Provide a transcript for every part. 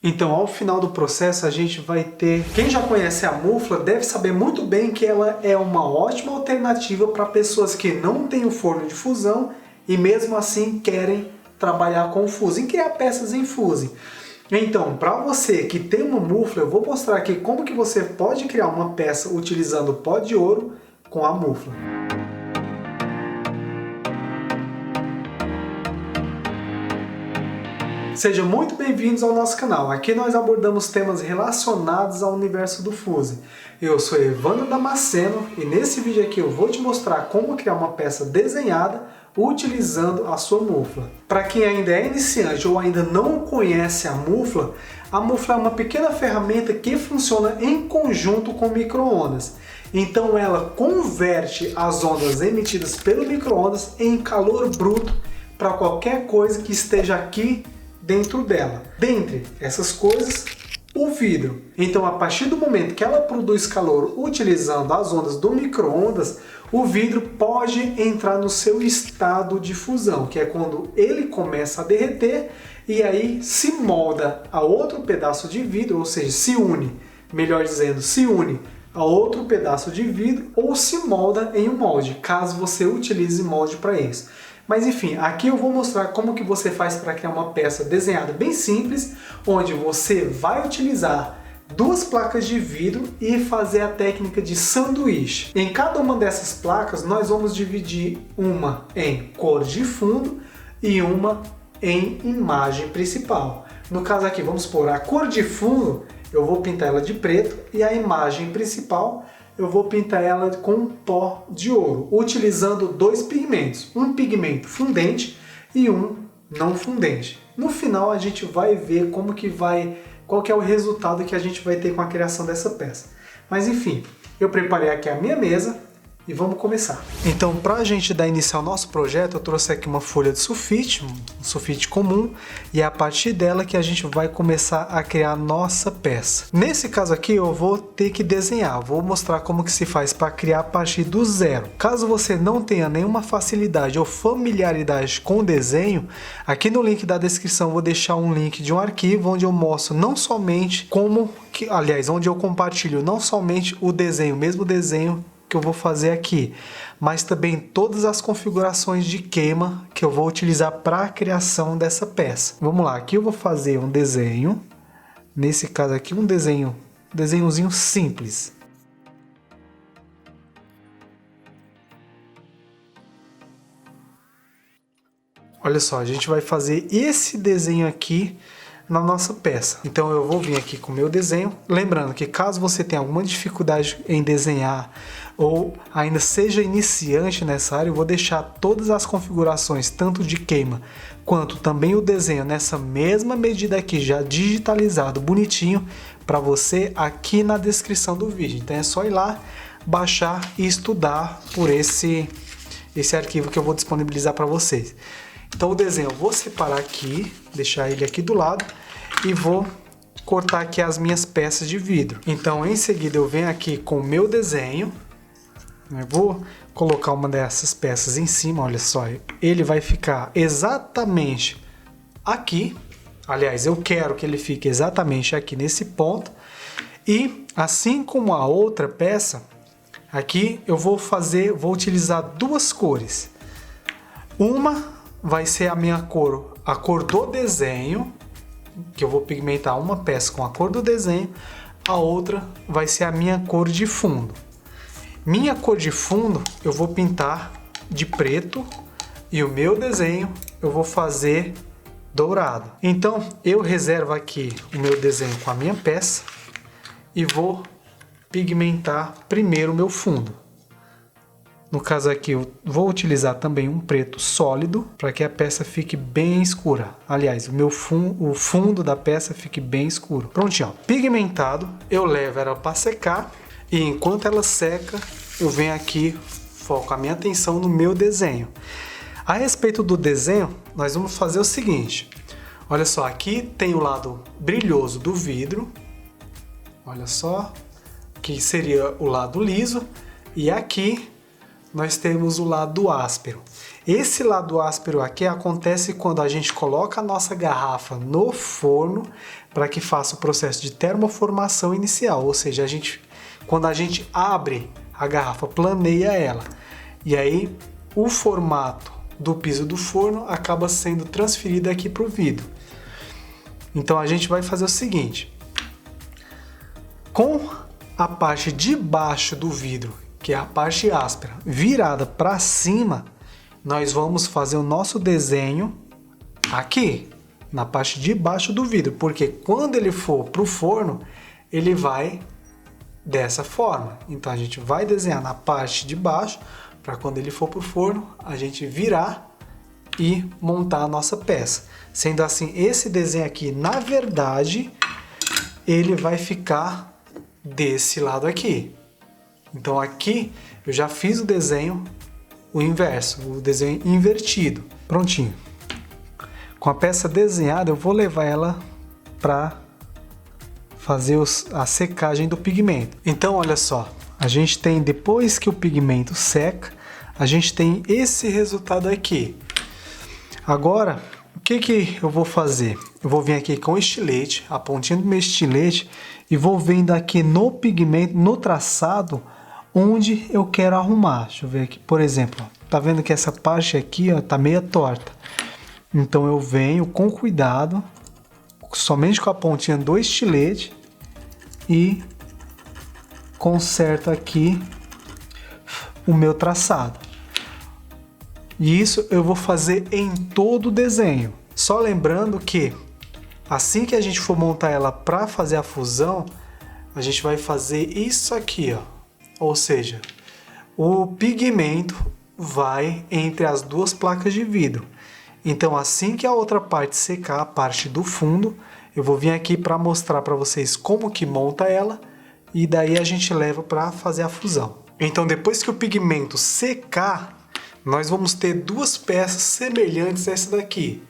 Então, ao final do processo, a gente vai ter... Quem já conhece a mufla deve saber muito bem que ela é uma ótima alternativa para pessoas que não têm o forno de fusão e mesmo assim querem trabalhar com fusing, criar peças em fusing. Então, para você que tem uma mufla, eu vou mostrar aqui como que você pode criar uma peça utilizando pó de ouro com a mufla. Sejam muito bem-vindos ao nosso canal. Aqui nós abordamos temas relacionados ao universo do fusing. Eu sou Evandro Damasceno e nesse vídeo aqui eu vou te mostrar como criar uma peça desenhada utilizando a sua mufla. Para quem ainda é iniciante ou ainda não conhece a mufla é uma pequena ferramenta que funciona em conjunto com micro-ondas. Então ela converte as ondas emitidas pelo micro-ondas em calor bruto para qualquer coisa que esteja aqui dentro dela. Dentre essas coisas, o vidro. Então, a partir do momento que ela produz calor utilizando as ondas do micro-ondas, o vidro pode entrar no seu estado de fusão, que é quando ele começa a derreter e aí se molda a outro pedaço de vidro, ou seja, se une, melhor dizendo, se une a outro pedaço de vidro ou se molda em um molde, caso você utilize molde para isso. Mas enfim, aqui eu vou mostrar como que você faz para criar uma peça desenhada bem simples, onde você vai utilizar duas placas de vidro e fazer a técnica de sanduíche. Em cada uma dessas placas nós vamos dividir uma em cor de fundo e uma em imagem principal. No caso aqui, vamos pôr a cor de fundo, eu vou pintar ela de preto e a imagem principal eu vou pintar ela com pó de ouro, utilizando dois pigmentos, um pigmento fundente e um não fundente. No final a gente vai ver qual que é o resultado que a gente vai ter com a criação dessa peça. Mas enfim, eu preparei aqui a minha mesa e vamos começar. Então, para a gente dar início ao nosso projeto, eu trouxe aqui uma folha de sulfite, um sulfite comum, e é a partir dela que a gente vai começar a criar a nossa peça. Nesse caso aqui, eu vou ter que desenhar, vou mostrar como que se faz para criar a partir do zero. Caso você não tenha nenhuma facilidade ou familiaridade com o desenho, aqui no link da descrição eu vou deixar um link de um arquivo onde eu mostro não somente onde eu compartilho não somente o desenho, o mesmo desenho que eu vou fazer aqui, mas também todas as configurações de queima que eu vou utilizar para a criação dessa peça. Vamos lá, aqui eu vou fazer um desenho, nesse caso aqui um desenhozinho simples. Olha só, a gente vai fazer esse desenho aqui na nossa peça. Então eu vou vir aqui com o meu desenho, lembrando que caso você tenha alguma dificuldade em desenhar ou ainda seja iniciante nessa área, eu vou deixar todas as configurações, tanto de queima quanto também o desenho nessa mesma medida aqui, já digitalizado, bonitinho, para você aqui na descrição do vídeo. Então é só ir lá, baixar e estudar por esse arquivo que eu vou disponibilizar para vocês. Então o desenho eu vou separar aqui, deixar ele aqui do lado e vou cortar aqui as minhas peças de vidro. Então em seguida eu venho aqui com o meu desenho, eu vou colocar uma dessas peças em cima, olha só, ele vai ficar exatamente aqui, aliás eu quero que ele fique exatamente aqui nesse ponto e assim como a outra peça, aqui eu vou utilizar duas cores, uma vai ser a minha cor, a cor do desenho, que eu vou pigmentar uma peça com a cor do desenho, a outra vai ser a minha cor de fundo. Minha cor de fundo eu vou pintar de preto e o meu desenho eu vou fazer dourado. Então eu reservo aqui o meu desenho com a minha peça e vou pigmentar primeiro o meu fundo. No caso aqui eu vou utilizar também um preto sólido para que a peça fique bem escura. Aliás, o fundo da peça fique bem escuro. Prontinho, ó. Pigmentado, eu levo ela para secar e enquanto ela seca, eu venho aqui, foco a minha atenção no meu desenho. A respeito do desenho, nós vamos fazer o seguinte. Olha só, aqui tem o lado brilhoso do vidro. Olha só, que seria o lado liso e aqui nós temos o lado áspero. Esse lado áspero aqui acontece quando a gente coloca a nossa garrafa no forno para que faça o processo de termoformação inicial, ou seja, quando a gente abre a garrafa, planeia ela, e aí o formato do piso do forno acaba sendo transferido aqui para o vidro. Então a gente vai fazer o seguinte, com a parte de baixo do vidro, que é a parte áspera, virada para cima, nós vamos fazer o nosso desenho aqui, na parte de baixo do vidro, porque quando ele for para o forno, ele vai dessa forma. Então a gente vai desenhar na parte de baixo, para quando ele for para o forno, a gente virar e montar a nossa peça. Sendo assim, esse desenho aqui, na verdade, ele vai ficar desse lado aqui. Então aqui eu já fiz o desenho, o inverso, o desenho invertido. Prontinho. Com a peça desenhada, eu vou levar ela para fazer a secagem do pigmento. Então olha só, a gente tem, depois que o pigmento seca, a gente tem esse resultado aqui. Agora, o que eu vou fazer? Eu vou vir aqui com o estilete, a pontinha do meu estilete, e vou vendo aqui no pigmento, no traçado, onde eu quero arrumar. Deixa eu ver aqui, por exemplo, tá vendo que essa parte aqui, ó, tá meio torta. Então eu venho com cuidado, somente com a pontinha do estilete, e conserto aqui o meu traçado. E isso eu vou fazer em todo o desenho. Só lembrando que assim que a gente for montar ela para fazer a fusão, a gente vai fazer isso aqui, ó. Ou seja, o pigmento vai entre as duas placas de vidro. Então, assim que a outra parte secar, a parte do fundo, eu vou vir aqui para mostrar para vocês como que monta ela, e daí a gente leva para fazer a fusão. Então, depois que o pigmento secar, nós vamos ter duas peças semelhantes a essa daqui.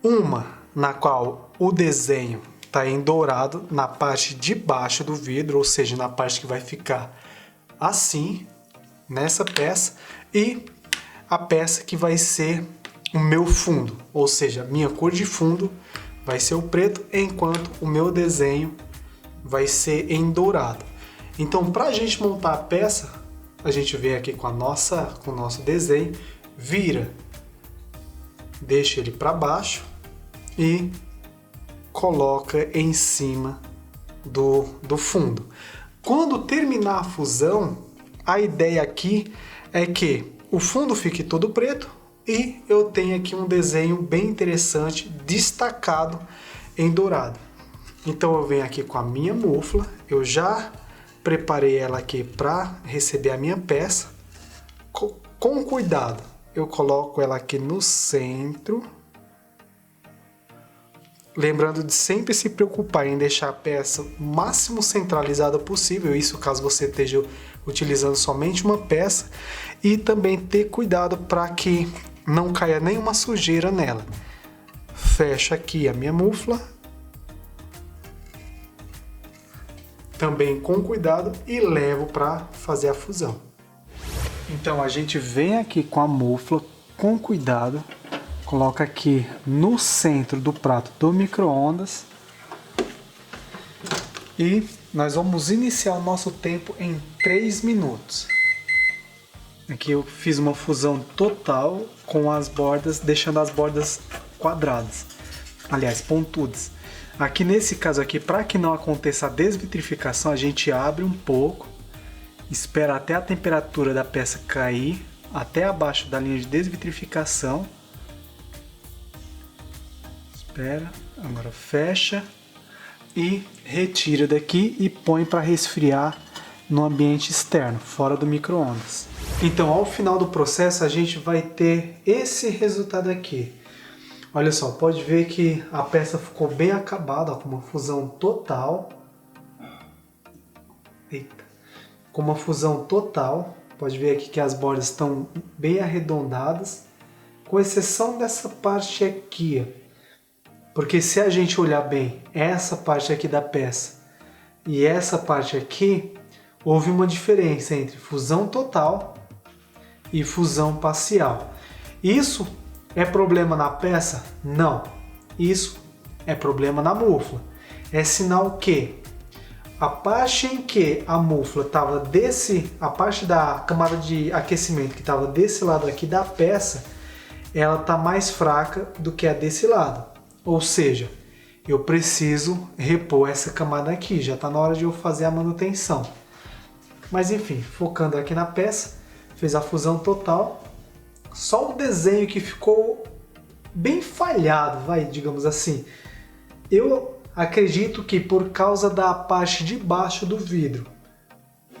Uma na qual o desenho está em dourado na parte de baixo do vidro, ou seja, na parte que vai ficar assim, nessa peça, e a peça que vai ser o meu fundo, ou seja, minha cor de fundo vai ser o preto, enquanto o meu desenho vai ser em dourado. Então, para a gente montar a peça, a gente vem aqui com o nosso desenho, vira, deixa ele para baixo e coloca em cima do fundo. Quando terminar a fusão, a ideia aqui é que o fundo fique todo preto e eu tenho aqui um desenho bem interessante, destacado em dourado. Então eu venho aqui com a minha mufla, eu já preparei ela aqui para receber a minha peça. Com cuidado, eu coloco ela aqui no centro. Lembrando de sempre se preocupar em deixar a peça o máximo centralizada possível, isso caso você esteja utilizando somente uma peça, e também ter cuidado para que não caia nenhuma sujeira nela. Fecho aqui a minha mufla, também com cuidado, e levo para fazer a fusão. Então a gente vem aqui com a mufla, com cuidado, coloca aqui no centro do prato do micro-ondas e nós vamos iniciar o nosso tempo em 3 minutos. Aqui eu fiz uma fusão total com as bordas, deixando as bordas quadradas, aliás, pontudas. Aqui nesse caso aqui, para que não aconteça a desvitrificação, a gente abre um pouco, espera até a temperatura da peça cair, até abaixo da linha de desvitrificação. Espera, agora fecha e retira daqui e põe para resfriar no ambiente externo, fora do micro-ondas. Então, ao final do processo, a gente vai ter esse resultado aqui. Olha só, pode ver que a peça ficou bem acabada, ó, com uma fusão total. Eita. Com uma fusão total, pode ver aqui que as bordas estão bem arredondadas, com exceção dessa parte aqui, ó. Porque se a gente olhar bem essa parte aqui da peça e essa parte aqui, houve uma diferença entre fusão total e fusão parcial. Isso é problema na peça? Não. Isso é problema na mufla. É sinal que a parte em que a mufla estava a parte da camada de aquecimento que estava desse lado aqui da peça, ela está mais fraca do que a desse lado. Ou seja, eu preciso repor essa camada aqui, já está na hora de eu fazer a manutenção. Mas enfim, focando aqui na peça, fez a fusão total. Só o desenho que ficou bem falhado, digamos assim. Eu acredito que por causa da parte de baixo do vidro,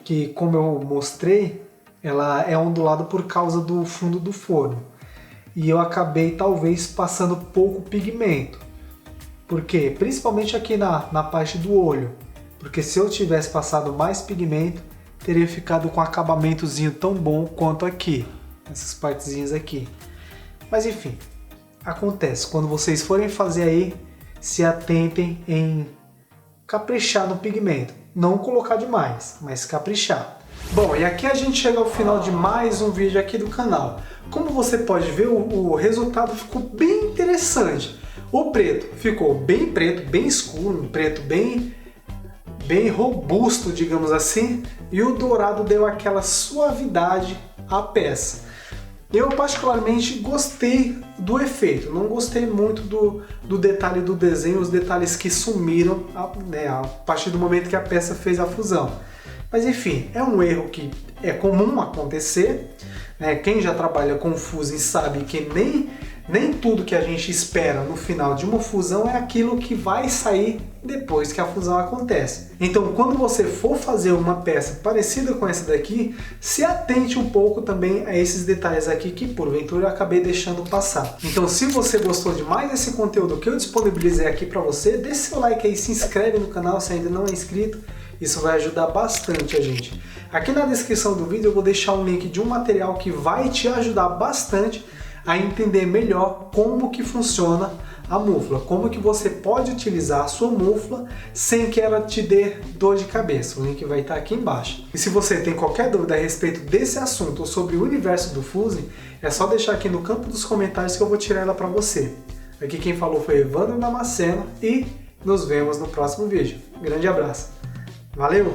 que como eu mostrei, ela é ondulada por causa do fundo do forno. E eu acabei talvez passando pouco pigmento. Por quê? Principalmente aqui na parte do olho. Porque se eu tivesse passado mais pigmento, teria ficado com um acabamentozinho tão bom quanto aqui. Essas partezinhas aqui. Mas enfim, acontece. Quando vocês forem fazer aí, se atentem em caprichar no pigmento. Não colocar demais, mas caprichar. Bom, e aqui a gente chega ao final de mais um vídeo aqui do canal. Como você pode ver, o resultado ficou bem interessante. O preto ficou bem preto, bem escuro, um preto bem robusto, digamos assim. E o dourado deu aquela suavidade à peça. Eu particularmente gostei do efeito, não gostei muito do detalhe do desenho, os detalhes que sumiram a partir do momento que a peça fez a fusão. Mas enfim, é um erro que é comum acontecer. Quem já trabalha com fusing sabe que nem tudo que a gente espera no final de uma fusão é aquilo que vai sair depois que a fusão acontece. Então, quando você for fazer uma peça parecida com essa daqui, se atente um pouco também a esses detalhes aqui que porventura eu acabei deixando passar. Então, se você gostou de mais desse conteúdo que eu disponibilizei aqui para você, deixe seu like aí, se inscreve no canal se ainda não é inscrito. Isso vai ajudar bastante a gente. Aqui na descrição do vídeo eu vou deixar um link de um material que vai te ajudar bastante a entender melhor como que funciona a mufla, como que você pode utilizar a sua mufla sem que ela te dê dor de cabeça. O link vai estar aqui embaixo. E se você tem qualquer dúvida a respeito desse assunto ou sobre o universo do fusing, é só deixar aqui no campo dos comentários que eu vou tirar ela para você. Aqui quem falou foi Evandro Damasceno e nos vemos no próximo vídeo. Um grande abraço. Valeu!